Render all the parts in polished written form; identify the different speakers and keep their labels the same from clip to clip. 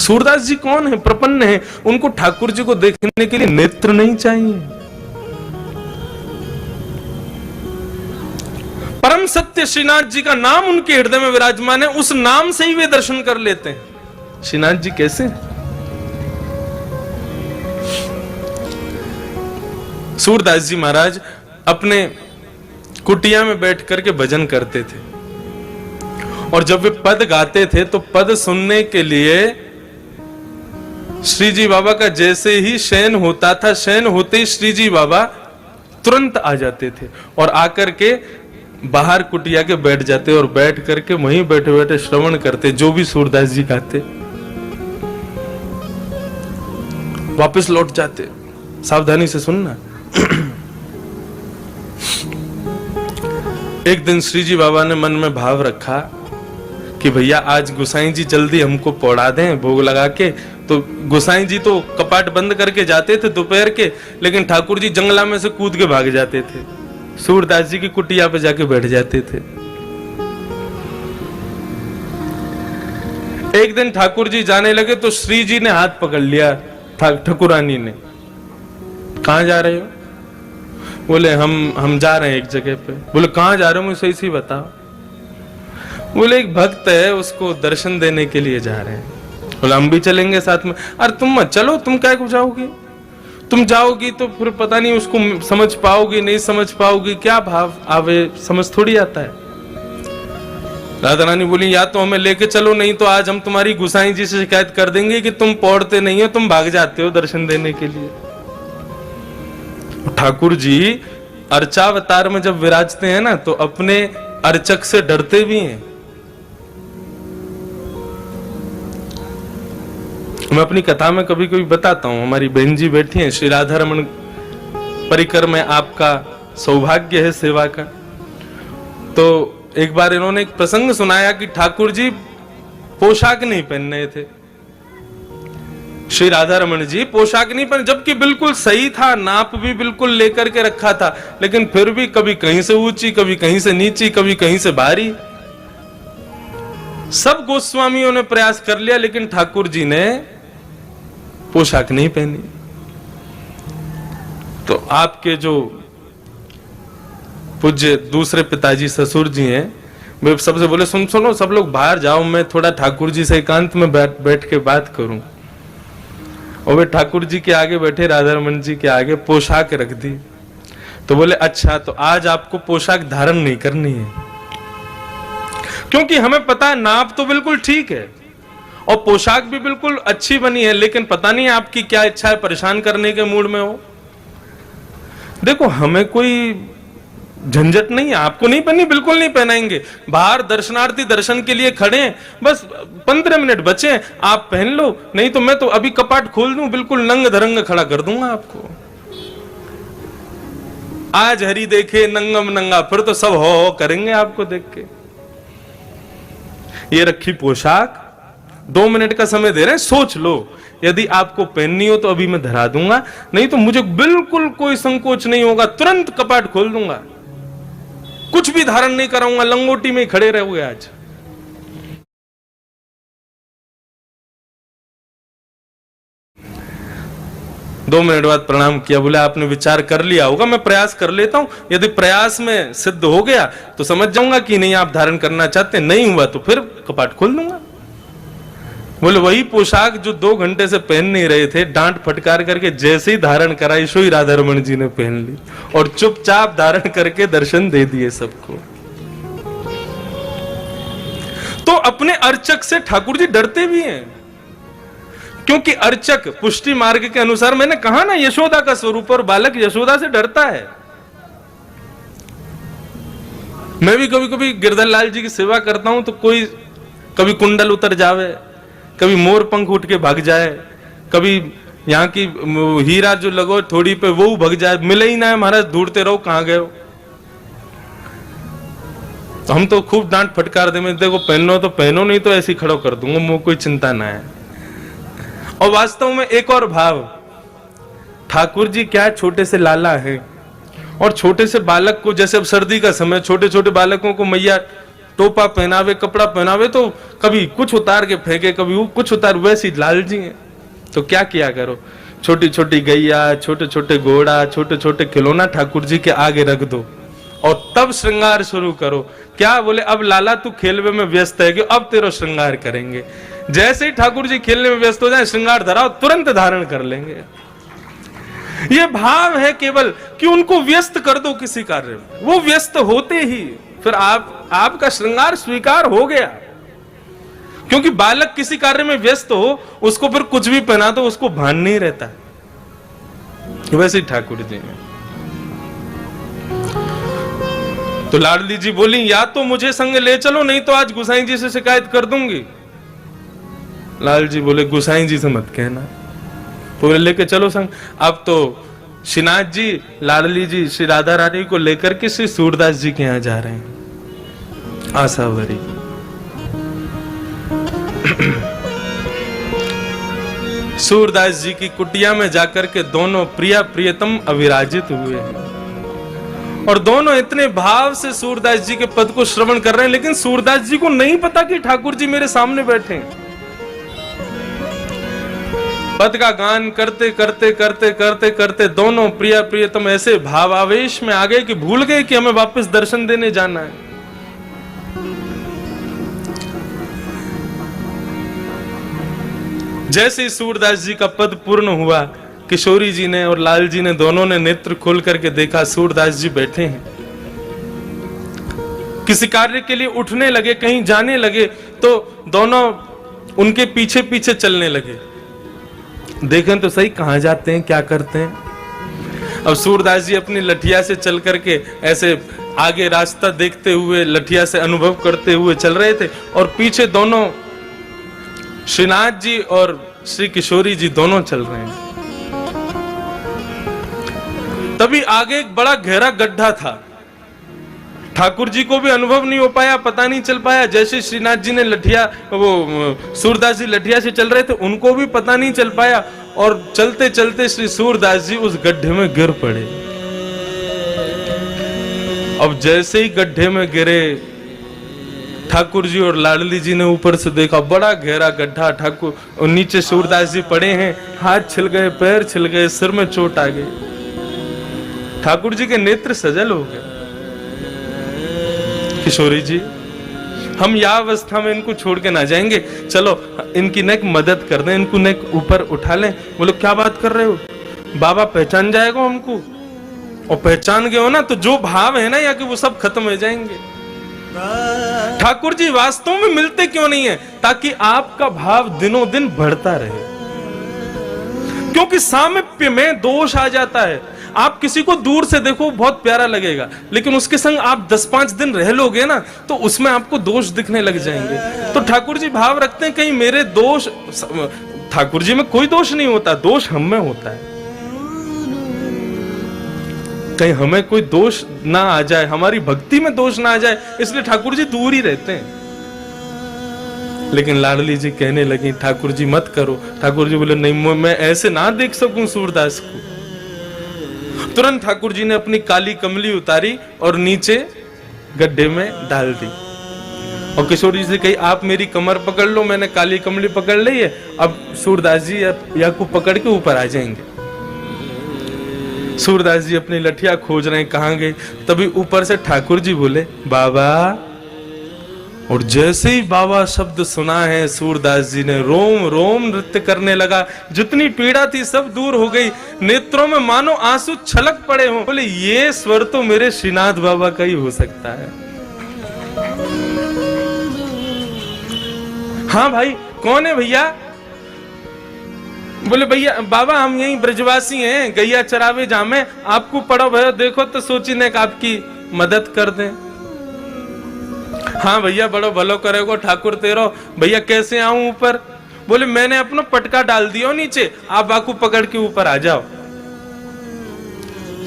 Speaker 1: सूरदास जी कौन है? प्रपन्न है। उनको ठाकुर जी को देखने के लिए नेत्र नहीं चाहिए। परम सत्य श्रीनाथ जी का नाम उनके हृदय में विराजमान है, उस नाम से ही वे दर्शन कर लेते हैं। श्रीनाथ जी कैसे? सूरदास जी महाराज अपने कुटिया में बैठ करके भजन करते थे, और जब वे पद गाते थे तो पद सुनने के लिए श्री जी बाबा का जैसे ही शयन होता था, शयन होते ही श्री जी बाबा तुरंत आ जाते थे और आकर के बाहर कुटिया के बैठ जाते और बैठ करके वहीं बैठे बैठे श्रवण करते जो भी सूरदास जी गाते, वापस लौट जाते। सावधानी से सुनना। एक दिन श्री जी बाबा ने मन में भाव रखा कि भैया आज गोसाई जी जल्दी हमको पौड़ा दें भोग लगा के। तो गोसाई जी तो कपाट बंद करके जाते थे दोपहर के, लेकिन ठाकुर जी जंगला में से कूद के भाग जाते थे, सूरदास जी की कुटिया पे जाके बैठ जाते थे। एक दिन ठाकुर जी जाने लगे तो श्री जी ने हाथ पकड़ लिया ठाकुरानी ने। कहां जा रहे हो? बोले हम जा रहे हैं एक जगह पे। बोले कहां जा रहे हो? मुझे सही बताओ। बोले एक भक्त है, उसको दर्शन देने के लिए जा रहे हैं। बोले हम भी चलेंगे साथ में। अरे तुम मत चलो, तुम क्या को जाओगी? तुम जाओगी तो फिर पता नहीं उसको समझ पाओगी नहीं समझ पाओगी, क्या भाव आवे समझ थोड़ी आता है। राधा रानी बोली या तो हमें लेके चलो, नहीं तो आज हम तुम्हारी गोसाई जी से शिकायत कर देंगे कि तुम पौड़ते नहीं हो, तुम भाग जाते हो दर्शन देने के लिए। ठाकुर जी अर्चावतार में जब विराजते हैं ना तो अपने अर्चक से डरते भी हैं। मैं अपनी कथा में कभी कभी बताता हूं, हमारी बहन जी बैठी हैं, श्री राधा रमन परिकर में आपका सौभाग्य है सेवा का। तो एक बार इन्होंने एक प्रसंग सुनाया कि ठाकुर जी पोशाक नहीं पहन रहे थे। श्री राधा रमन जी पोशाक नहीं पहन, जबकि बिल्कुल सही था, नाप भी बिल्कुल लेकर के रखा था, लेकिन फिर भी कभी कहीं से ऊंची, कभी कहीं से नीची, कभी कहीं से भारी। सब गोस्वामियों ने प्रयास कर लिया, लेकिन ठाकुर जी ने पोशाक नहीं पहनी। तो आपके जो पूज्य दूसरे पिताजी ससुर जी हैं, वे सबसे बोले सुनो सब लोग बाहर जाओ, मैं थोड़ा ठाकुर जी से एकांत में बैठ के बात करूं। और वे ठाकुर जी के आगे बैठे, राधा रमन जी के आगे पोशाक रख दी। तो बोले अच्छा, तो आज आपको पोशाक धारण नहीं करनी है, क्योंकि हमें पता है नाप तो बिल्कुल ठीक है और पोशाक भी बिल्कुल अच्छी बनी है, लेकिन पता नहीं आपकी क्या इच्छा है, परेशान करने के मूड में हो। देखो हमें कोई झंझट नहीं है, आपको नहीं पहनी बिल्कुल नहीं पहनाएंगे। बाहर दर्शनार्थी दर्शन के लिए खड़े हैं, बस 15 मिनट बचे, आप पहन लो, नहीं तो मैं तो अभी कपाट खोल दूं, बिल्कुल नंग धरंग खड़ा कर दूंगा आपको। आज हरि देखे नंगम नंगा, फिर तो सब हो करेंगे आपको देख के। ये रखी पोशाक, 2 मिनट का समय दे रहे हैं, सोच लो, यदि आपको पहननी हो तो अभी मैं धरा दूंगा, नहीं तो मुझे बिल्कुल कोई संकोच नहीं होगा, तुरंत कपाट खोल दूंगा, कुछ भी धारण नहीं कराऊंगा, लंगोटी में खड़े रहोगे आज। दो मिनट बाद प्रणाम किया, बोले आपने विचार कर लिया होगा, मैं प्रयास कर लेता हूं, यदि प्रयास में सिद्ध हो गया तो समझ जाऊंगा कि नहीं आप धारण करना चाहते, नहीं हुआ तो फिर कपाट खोल दूंगा। बोले वही पोशाक जो 2 घंटे से पहन नहीं रहे थे, डांट फटकार करके जैसे ही धारण कराई, सो ही राधा रमन जी ने पहन ली और चुपचाप धारण करके दर्शन दे दिए सबको। तो अपने अर्चक से ठाकुर जी डरते भी हैं, क्योंकि अर्चक पुष्टि मार्ग के अनुसार, मैंने कहा ना यशोदा का स्वरूप, और बालक यशोदा से डरता है। मैं भी कभी कभी गिरधर लाल जी की सेवा करता हूं तो कोई कभी कुंडल उतर जावे, कभी मोर पंख उठ के भाग जाए, कभी यहाँ की हीरा जो लगो थोड़ी पे वो भाग जाए, मिले ही ना है महाराज, ढूंढते रहो कहां गए हो। तो हम तो खूब डांट फटकार दे, मैं देखो पहनो तो पहनो, नहीं तो ऐसी खड़ो कर दूंगा, मुझे कोई चिंता ना है। और वास्तव में एक और भाव, ठाकुर जी क्या छोटे से लाला है, और छोटे से बालक को, जैसे अब सर्दी का समय, छोटे छोटे बालकों को मैया टोपा पहनावे, कपड़ा पहनावे तो कभी कुछ उतार के फेंके, कभी वो कुछ उतार, वैसी लाल जी हैं। तो क्या किया करो, छोटी छोटी गैया, छोटे छोटे घोड़ा, छोटे छोटे खिलौना ठाकुर जी के आगे रख दो और तब श्रृंगार शुरू करो। क्या बोले, अब लाला तू खेलवे में व्यस्त है कि अब तेरा श्रृंगार करेंगे। जैसे ही ठाकुर जी खेलने में व्यस्त हो जाए, श्रृंगार धराओ, तुरंत धारण कर लेंगे। ये भाव है केवल कि उनको व्यस्त कर दो किसी कार्य में, वो व्यस्त होते ही फिर आपका श्रृंगार स्वीकार हो गया। क्योंकि बालक किसी कार्य में व्यस्त हो, उसको फिर कुछ भी पहना दो उसको भान नहीं रहता। वैसे ही ठाकुर जी ने। तो लाडली जी बोली, या तो मुझे संग ले चलो, नहीं तो आज गुसाई जी से शिकायत कर दूंगी। लाल जी बोले, गुसाई जी से मत कहना, पूरे लेके चलो संग। अब तो श्रीनाथ जी, लाडली जी श्री राधा रानी को लेकर के श्री सूरदास जी के यहाँ जा रहे हैं आसावरी। सूरदास जी की कुटिया में जाकर के दोनों प्रिया प्रियतम अविराजित हुए हैं और दोनों इतने भाव से सूरदास जी के पद को श्रवण कर रहे हैं, लेकिन सूरदास जी को नहीं पता कि ठाकुर जी मेरे सामने बैठे हैं। पद का गान करते करते करते करते करते दोनों प्रिया प्रियतम ऐसे भावावेश में आ गए कि भूल गए कि हमें वापस दर्शन देने जाना है। जैसे ही सूरदास जी का पद पूर्ण हुआ, किशोरी जी ने और लाल जी ने दोनों ने नेत्र खोल करके देखा, सूरदास जी बैठे हैं। किसी कार्य के लिए उठने लगे, कहीं जाने लगे, तो दोनों उनके पीछे पीछे चलने लगे। देखें तो सही कहां जाते हैं, क्या करते हैं। अब सूरदास जी अपनी लठिया से चल करके ऐसे आगे रास्ता देखते हुए, लठिया से अनुभव करते हुए चल रहे थे और पीछे दोनों श्रीनाथ जी और श्री किशोरी जी दोनों चल रहे हैं। तभी आगे एक बड़ा गहरा गड्ढा था। ठाकुर जी को भी अनुभव नहीं हो पाया, पता नहीं चल पाया। जैसे श्रीनाथ जी ने लठिया, वो सूरदास जी लठिया से चल रहे थे, उनको भी पता नहीं चल पाया और चलते चलते श्री सूरदास जी उस गड्ढे में गिर पड़े। अब जैसे ही गड्ढे में गिरे, ठाकुर जी और लाडली जी ने ऊपर से देखा, बड़ा गहरा गड्ढा, ठाकुर और नीचे सूरदास जी पड़े हैं, हाथ छिल गए, पैर छिल गए, सिर में चोट आ गई। ठाकुर जी के नेत्र सजल हो गए। किशोरी जी, हम यह अवस्था में इनको छोड़ के ना जाएंगे, चलो इनकी नेक मदद कर दें, इनको नेक ऊपर उठा लें। बोलो क्या बात कर रहे हो, बाबा पहचान जाएगा हमको, और पहचान गए हो ना तो जो भाव है ना यहाँ के वो सब खत्म हो जाएंगे। ठाकुर जी वास्तव में मिलते क्यों नहीं है, ताकि आपका भाव दिनों दिन बढ़ता रहे। क्योंकि सामीप्य में दोष आ जाता है। आप किसी को दूर से देखो बहुत प्यारा लगेगा, लेकिन उसके संग आप 10-5 दिन रह लोगे ना तो उसमें आपको दोष दिखने लग जाएंगे। तो ठाकुर जी भाव रखते हैं कहीं मेरे दोष, ठाकुर जी में कोई दोष नहीं होता, दोष हम में होता है। कहीं हमें कोई दोष ना आ जाए, हमारी भक्ति में दोष ना आ जाए, इसलिए ठाकुर जी दूर ही रहते हैं। लेकिन लाडली जी कहने लगी, ठाकुर जी मत करो। ठाकुर जी बोले, नहीं, मैं ऐसे ना देख सकूं सूरदास को। तुरंत ठाकुर जी ने अपनी काली कमली उतारी और नीचे गड्ढे में डाल दी और किशोरी जी से कही, आप मेरी कमर पकड़ लो, मैंने काली कमली पकड़ ली है, अब सूरदास जी या को पकड़ के ऊपर आ जाएंगे। सूरदास जी अपनी लठिया खोज रहे हैं, कहां गए। तभी ऊपर से ठाकुर जी बोले, बाबा। और जैसे ही बाबा शब्द सुना है, सूरदास जी ने रोम रोम नृत्य करने लगा। जितनी पीड़ा थी सब दूर हो गई, नेत्रों में मानो आंसू छलक पड़े हों। बोले, ये स्वर तो मेरे श्रीनाथ बाबा का ही हो सकता है। हाँ भाई, कौन है भैया? बोले, भैया बाबा हम यही ब्रजवासी हैं, गैया चरावे जामे, आपको पड़ो भयो देखो तो सोची ने आपकी मदद कर दें। हाँ भैया, बड़ो भलो करेगो ठाकुर तेरो। भैया कैसे आऊं ऊपर? बोले, मैंने अपना पटका डाल दिया नीचे, आप बाकू पकड़ के ऊपर आ जाओ।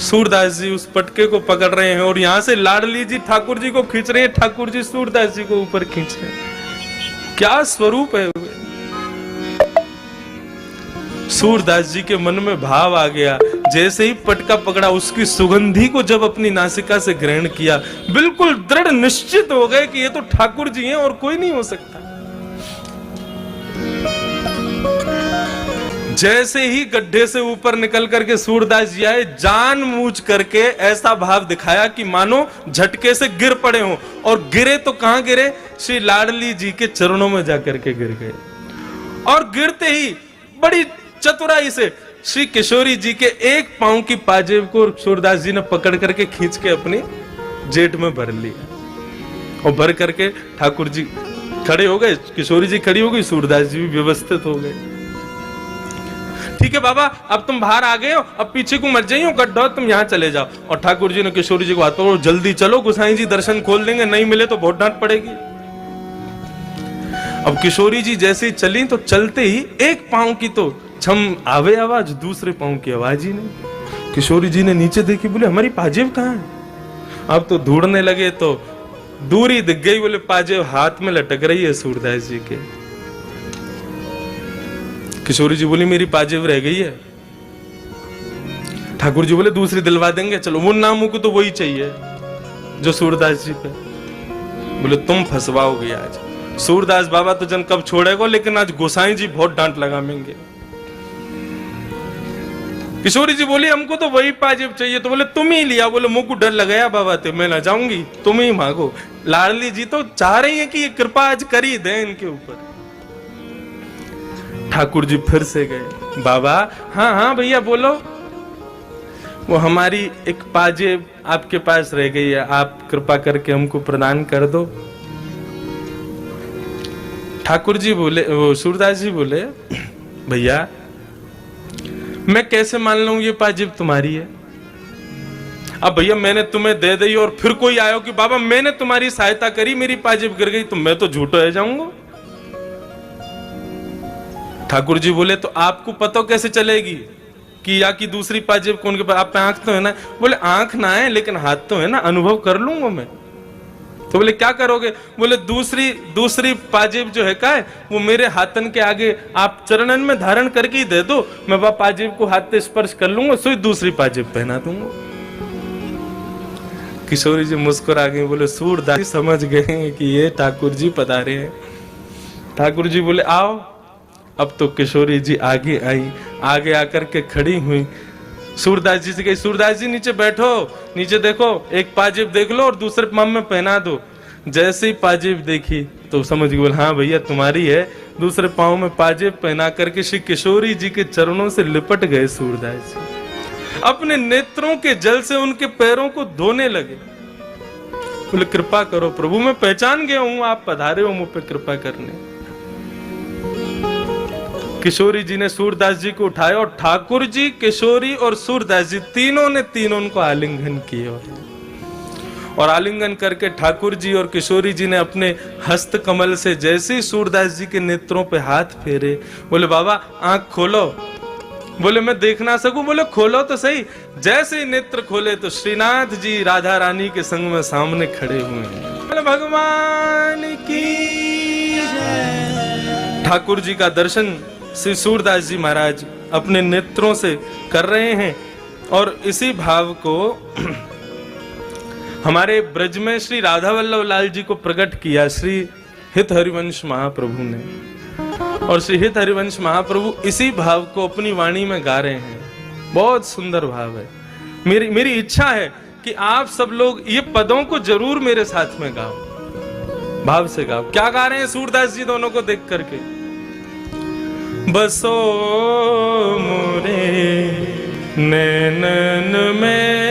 Speaker 1: सूरदास जी उस पटके को पकड़ रहे हैं और यहां से लाडली जी ठाकुर जी को खींच रहे हैं, ठाकुर जी सूरदास जी को ऊपर खींच रहे हैं। क्या स्वरूप है। सूरदास जी के मन में भाव आ गया, जैसे ही पटका पकड़ा, उसकी सुगंधी को जब अपनी नासिका से ग्रहण किया, बिल्कुल दृढ़ निश्चित हो गए कि ये तो ठाकुर जी हैं और कोई नहीं हो सकता। जैसे ही गड्ढे से ऊपर निकल करके सूरदास जी आए, जानबूझ करके ऐसा भाव दिखाया कि मानो झटके से गिर पड़े हों, और गिरे तो कहां गिरे, श्री लाडली जी के चरणों में जाकर के गिर गए। और गिरते ही बड़ी चतुराई से श्री किशोरी जी के एक पांव की पाजेब को सूरदास जी ने पकड़ करके खींच के अपनी जेठ में भर लिया, और भर करके ठाकुर जी खड़े हो गए, किशोरी जी खड़ी हो गई, सूरदास जी भी व्यवस्थित हो गए। ठीक है बाबा, अब तुम बाहर आ गए हो, अब पीछे को मत जाइए, गड्ढा तुम यहाँ चले जाओ। और ठाकुर जी ने किशोरी जी को हाथ पकड़ो, जल्दी चलो, गोसाई जी दर्शन खोल देंगे, नहीं मिले तो बहुत डांट पड़ेगी। अब किशोरी जी जैसे ही चली, तो चलते ही एक पांव की तो छम आवे आवाज, दूसरे पांव की आवाज ही नहीं। किशोरी जी ने नीचे देखी, बोले हमारी पाजेब कहाँ है। अब तो ढूंढने लगे तो दूरी दिख गई, बोले पाजेब हाथ में लटक रही है सूरदास जी के। किशोरी जी बोली मेरी पाजेब रह गई है। ठाकुर जी बोले दूसरी दिलवा देंगे, चलो। वो नामों को तो वही चाहिए जो सूरदास जी पे। बोले तुम फंसवाओगे आज, सूरदास बाबा तो जन कब छोड़ेगा, लेकिन आज गोसाई जी बहुत डांट लगाएंगे। किशोरी जी बोली हमको तो वही पाजेब चाहिए। तो बोले तुम ही लिया। बोले मुझको डर लगाया बाबा थे, मैं ना जाऊंगी, तुम ही मांगो। लाडली जी तो चाह रही है कि ये कृपा आज कर ही दे इनके ऊपर। ठाकुर जी फिर से गए, बाबा हाँ हाँ भैया बोलो। वो हमारी एक पाजेब आपके पास रह गई है, आप कृपा करके हमको प्रदान कर दो। ठाकुर जी बोले, वो सूरदास जी बोले भैया मैं कैसे मान लूं ये पाजेब तुम्हारी है। अब भैया मैंने तुम्हें दे दी और फिर कोई आयो कि बाबा मैंने तुम्हारी सहायता करी, मेरी पाजेब गिर गई, तो मैं तो झूठो रह जाऊंगा। ठाकुर जी बोले तो आपको पता कैसे चलेगी कि या कि दूसरी पाजेब कौन के पास, आप पे आंख तो है ना। बोले आंख ना है लेकिन हाथ तो है ना, अनुभव कर लूंगा मैं। तो बोले क्या करोगे। बोले दूसरी पाजेब जो है का है, वो मेरे हाथन के आगे आप चरणन में धारण करके ही दे दो, मैं वह पाजेब को हाथ से स्पर्श कर लूंगा, सो दूसरी पाजेब पहना दूंगा। किशोरी जी मुस्कुरा गए, बोले सूरदास समझ गए कि ये ठाकुर जी पधारे हैं। ठाकुर जी बोले आओ। अब तो किशोरी जी आगे आई, आगे आकर के खड़ी हुई, सूरदास जी से कही सूरदास जी नीचे बैठो, नीचे देखो, एक पाजेब देख लो और दूसरे पाँव में पहना दो। जैसे ही पाजेब देखी तो समझ गई, बोले हाँ भैया तुम्हारी है। दूसरे पाँव में पाजेब पहना करके श्री किशोरी जी के चरणों से लिपट गए सूरदास जी, अपने नेत्रों के जल से उनके पैरों को धोने लगे। बोले कृपा करो प्रभु, मैं पहचान गया हूं आप पधारे हो मुझ पे कृपा करने। किशोरी जी ने सूरदास जी को उठाया और ठाकुर जी, किशोरी और सूरदास जी तीनों को आलिंगन किया। और आलिंगन करके ठाकुर जी और किशोरी जी ने अपने हस्त कमल से जैसे ही सूरदास जी के नेत्रों पे हाथ फेरे, बोले बाबा आंख खोलो। बोले मैं देख ना सकूं। बोले खोलो तो सही। जैसे ही नेत्र खोले तो श्रीनाथ जी राधा रानी के संग में सामने खड़े हुए हैं। बोले भगवान की जय। ठाकुर जी का दर्शन श्री सूरदास जी महाराज अपने नेत्रों से कर रहे हैं। और इसी भाव को हमारे ब्रज में श्री राधा वल्लभ लाल जी को प्रकट किया श्री हित हरिवंश महाप्रभु ने। और श्री हित हरिवंश महाप्रभु इसी भाव को अपनी वाणी में गा रहे हैं। बहुत सुंदर भाव है। मेरी इच्छा है कि आप सब लोग ये पदों को जरूर मेरे साथ में गाओ, भाव से गाओ। क्या गा रहे हैं सूरदास जी दोनों को देख करके। बसो मोरे नैनन में